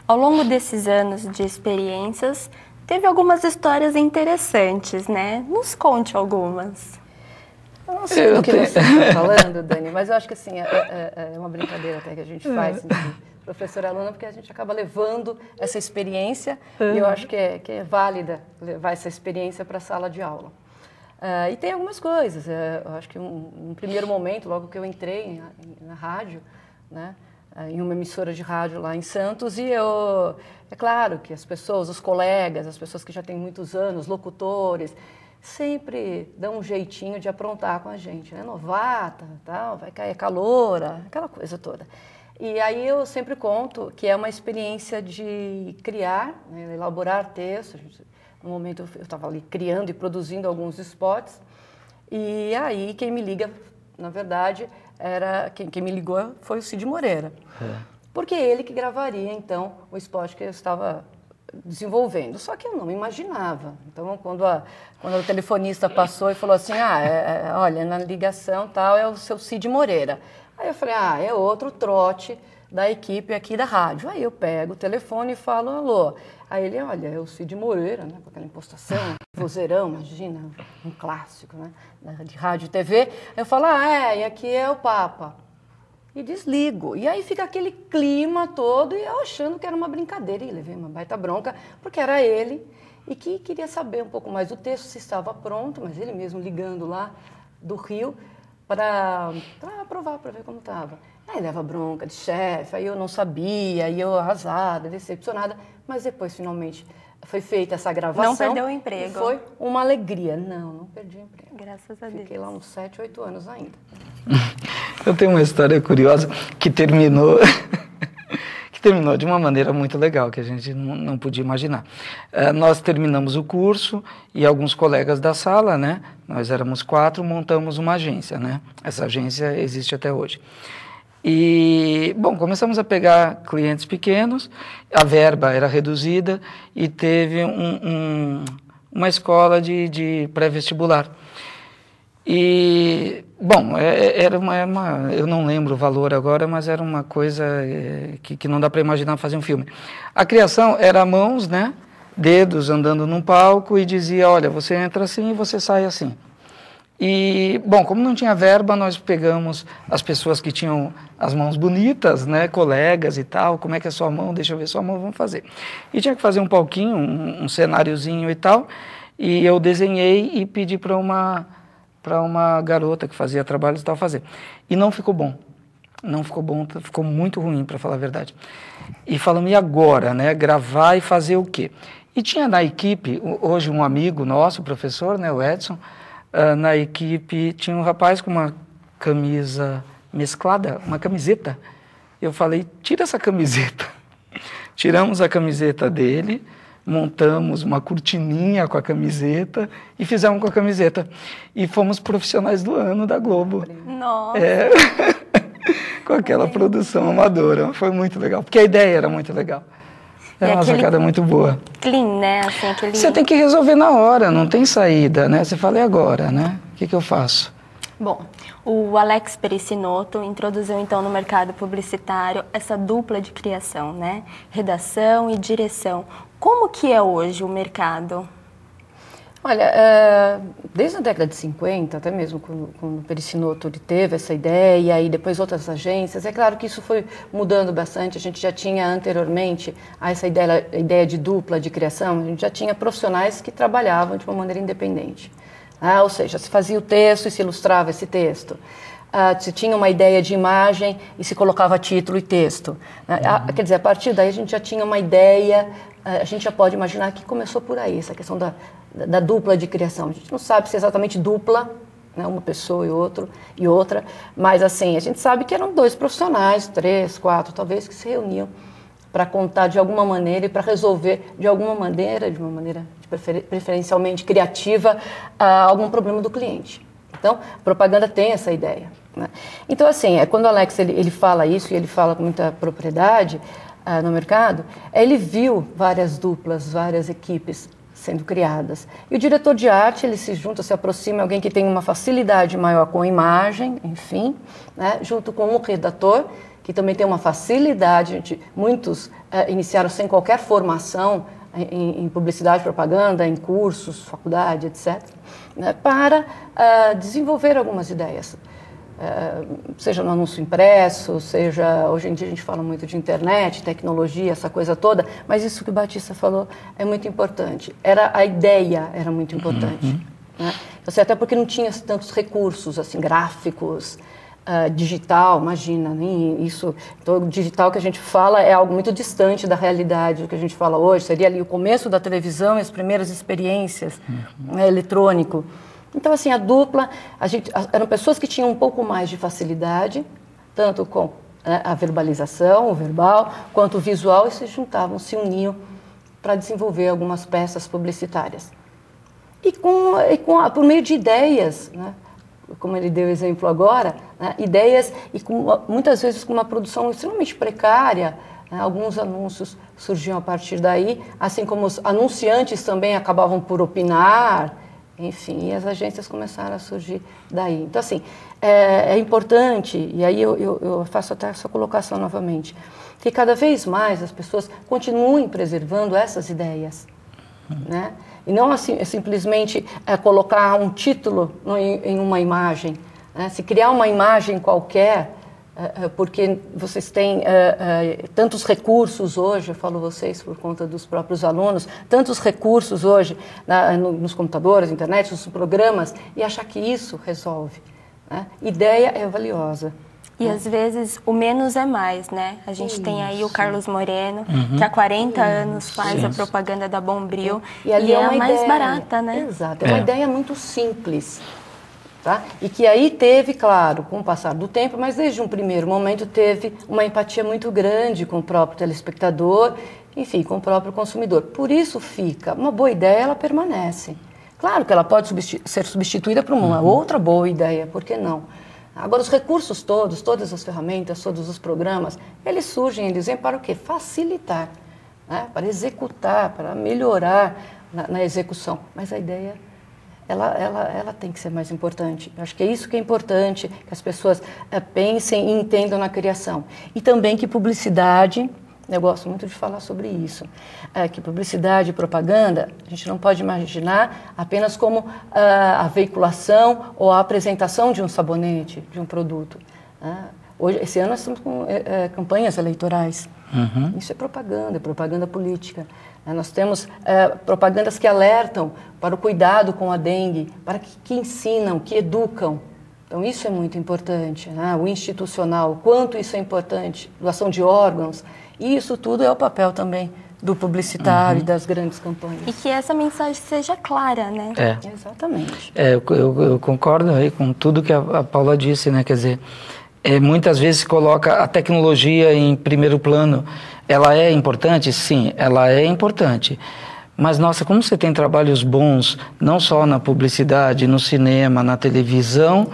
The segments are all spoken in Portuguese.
Ao longo desses anos de experiências, teve algumas histórias interessantes, né? Nos conte algumas. Eu não sei do que você está falando, Dani, mas eu acho que assim, é uma brincadeira até que a gente faz, assim, professor e aluna, porque a gente acaba levando essa experiência e eu acho que é válida levar essa experiência para a sala de aula. E tem algumas coisas, eu acho que um primeiro momento, logo que eu entrei na rádio, né, em uma emissora de rádio lá em Santos, e é claro que as pessoas, os colegas, as pessoas que já têm muitos anos, locutores, sempre dão um jeitinho de aprontar com a gente, né? Novata, tal, vai cair caloura, aquela coisa toda. E aí eu sempre conto que é uma experiência de criar, né, elaborar textos. No momento eu estava ali criando e produzindo alguns spots, e aí quem me liga, na verdade, quem me ligou foi o Cid Moreira. Porque é ele que gravaria, então, o spot que eu estava desenvolvendo, só que eu não imaginava. Então, quando o telefonista passou e falou assim, olha, na ligação tal é o seu Cid Moreira. Aí eu falei, é outro trote da equipe aqui da rádio. Aí eu pego o telefone e falo, alô. Aí ele, olha, é o Cid Moreira, né, com aquela impostação, vozeirão, imagina, um clássico, né, de rádio e TV. Aí eu falo, e aqui é o Papa. E desligo. E aí fica aquele clima todo e eu achando que era uma brincadeira. E levei uma baita bronca, porque era ele e que queria saber um pouco mais do texto, se estava pronto, mas ele mesmo ligando lá do Rio para aprovar, para ver como estava. Aí leva bronca de chefe, aí eu não sabia, aí eu arrasada, decepcionada, mas depois finalmente foi feita essa gravação. Não perdeu o emprego. Foi uma alegria. Não perdi o emprego. Graças a Deus. Fiquei lá uns 7, 8 anos ainda. Eu tenho uma história curiosa que terminou de uma maneira muito legal, que a gente não podia imaginar. Nós terminamos o curso e alguns colegas da sala, né, nós éramos 4, montamos uma agência, né? Essa agência existe até hoje. E, bom, começamos a pegar clientes pequenos, a verba era reduzida e teve uma escola de pré-vestibular. E, bom, eu não lembro o valor agora, mas era uma coisa que não dá para imaginar fazer um filme. A criação era mãos, né, dedos andando num palco e dizia, olha, você entra assim e você sai assim. E, bom, como não tinha verba, nós pegamos as pessoas que tinham as mãos bonitas, né, colegas e tal, como é que é a sua mão, deixa eu ver sua mão, vamos fazer. E tinha que fazer um palquinho, um cenáriozinho e tal, e eu desenhei e pedi para uma garota que fazia trabalhos e tal fazer. E não ficou bom. Não ficou bom, ficou muito ruim, para falar a verdade. E falamos, e agora, né, gravar e fazer o quê? E tinha na equipe, hoje um amigo nosso, professor, né, o Edson, na equipe tinha um rapaz com uma camisa mesclada, uma camiseta. Eu falei, tira essa camiseta. Tiramos a camiseta dele, montamos uma cortininha com a camiseta e fizemos com a camiseta. E fomos profissionais do ano da Globo. Nossa! Com aquela produção amadora. Foi muito legal, porque a ideia era muito legal. É uma sacada muito boa. Clean, né? Assim, Você tem que resolver na hora, não tem saída, né? Você fala, e agora, né? O que eu faço? Bom, o Alex Pericinoto introduziu então no mercado publicitário essa dupla de criação, né? Redação e direção. Como que é hoje o mercado? Olha, desde a década de 50, até mesmo quando o Pericinoto teve essa ideia, e aí depois outras agências, é claro que isso foi mudando bastante. A gente já tinha anteriormente essa ideia de dupla de criação, a gente já tinha profissionais que trabalhavam de uma maneira independente. Ou seja, se fazia o texto e se ilustrava esse texto. Se tinha uma ideia de imagem e se colocava título e texto. Quer dizer, a partir daí a gente já tinha uma ideia, a gente já pode imaginar que começou por aí, essa questão da dupla de criação. A gente não sabe se é exatamente dupla, né, uma pessoa e outra, mas assim, a gente sabe que eram 2 profissionais, 3, 4 talvez, que se reuniam para contar de alguma maneira e para resolver de uma maneira preferencialmente criativa, algum problema do cliente. Então, a propaganda tem essa ideia, né? Então, assim, quando o Alex ele fala isso, e ele fala com muita propriedade no mercado, ele viu várias duplas, várias equipes sendo criadas. E o diretor de arte, ele se junta, se aproxima, alguém que tem uma facilidade maior com imagem, enfim, né, junto com um redator, que também tem uma facilidade, muitos iniciaram sem qualquer formação em publicidade, propaganda, em cursos, faculdade, etc., né, para desenvolver algumas ideias. Seja no anúncio impresso, seja... Hoje em dia a gente fala muito de internet, tecnologia, essa coisa toda, mas isso que o Batista falou é muito importante. A ideia era muito importante. Né? Assim, até porque não tinha tantos recursos, assim, gráficos, digital, imagina, nem isso. Então, o digital que a gente fala é algo muito distante da realidade do que a gente fala hoje. Seria ali o começo da televisão e as primeiras experiências eletrônico. Então, assim, a dupla, eram pessoas que tinham um pouco mais de facilidade, tanto com a verbalização, o verbal, quanto o visual, e se juntavam, se uniam para desenvolver algumas peças publicitárias. E por meio de ideias, né? Como ele deu exemplo agora, né? Ideias e muitas vezes com uma produção extremamente precária, né? Alguns anúncios surgiam a partir daí, assim como os anunciantes também acabavam por opinar. Enfim, e as agências começaram a surgir daí. Então, assim, é importante, e aí eu faço até essa colocação novamente, que cada vez mais as pessoas continuem preservando essas ideias, né? E não assim, simplesmente colocar um título em uma imagem, né? Se criar uma imagem qualquer, porque vocês têm tantos recursos hoje, eu falo vocês por conta dos próprios alunos, tantos recursos hoje nos computadores, internet, nos programas, e achar que isso resolve, né? Ideia é valiosa. E às vezes o menos é mais, né? A gente tem aí o Carlos Moreno, que há 40 anos faz a propaganda da Bombril, e ali é a uma mais ideia barata, né? Exato, é uma ideia muito simples. Tá? E que aí teve, claro, com o passar do tempo, mas desde um primeiro momento teve uma empatia muito grande com o próprio telespectador, enfim, com o próprio consumidor. Por isso fica, uma boa ideia, ela permanece. Claro que ela pode ser substituída por uma outra boa ideia, por que não? Agora, os recursos todos, todas as ferramentas, todos os programas, eles surgem, eles vêm para o quê? Facilitar, né? Para executar, para melhorar na execução. Mas a ideia... Ela tem que ser mais importante. Eu acho que é isso que é importante, que as pessoas pensem e entendam na criação. E também que publicidade, eu gosto muito de falar sobre isso, que publicidade e propaganda, a gente não pode imaginar apenas como a veiculação ou a apresentação de um sabonete, de um produto. Hoje, esse ano nós estamos com campanhas eleitorais. Isso é propaganda política. Nós temos propagandas que alertam para o cuidado com a dengue, para que ensinam, que educam. Então, isso é muito importante, né? O institucional, o quanto isso é importante, doação de órgãos. E isso tudo é o papel também do publicitário e das grandes campanhas. E que essa mensagem seja clara, né? Exatamente. Eu concordo aí com tudo que a Paula disse, né? Quer dizer, muitas vezes se coloca a tecnologia em primeiro plano. Ela é importante? Sim, ela é importante. Mas, nossa, como você tem trabalhos bons, não só na publicidade, no cinema, na televisão,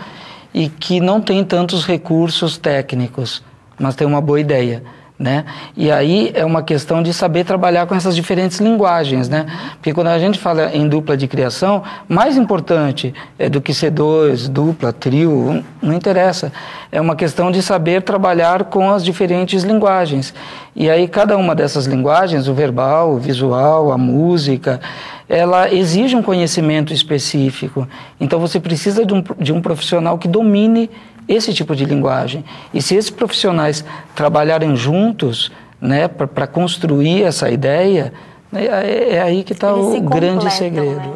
e que não tem tantos recursos técnicos, mas tem uma boa ideia, né? E aí é uma questão de saber trabalhar com essas diferentes linguagens, né? Porque quando a gente fala em dupla de criação, mais importante do que ser dois, dupla, trio, não interessa. É uma questão de saber trabalhar com as diferentes linguagens. E aí cada uma dessas linguagens, o verbal, o visual, a música, ela exige um conhecimento específico. Então você precisa de um profissional que domine esse tipo de linguagem. E se esses profissionais trabalharem juntos, né, para construir essa ideia, é aí que está o grande segredo. Né?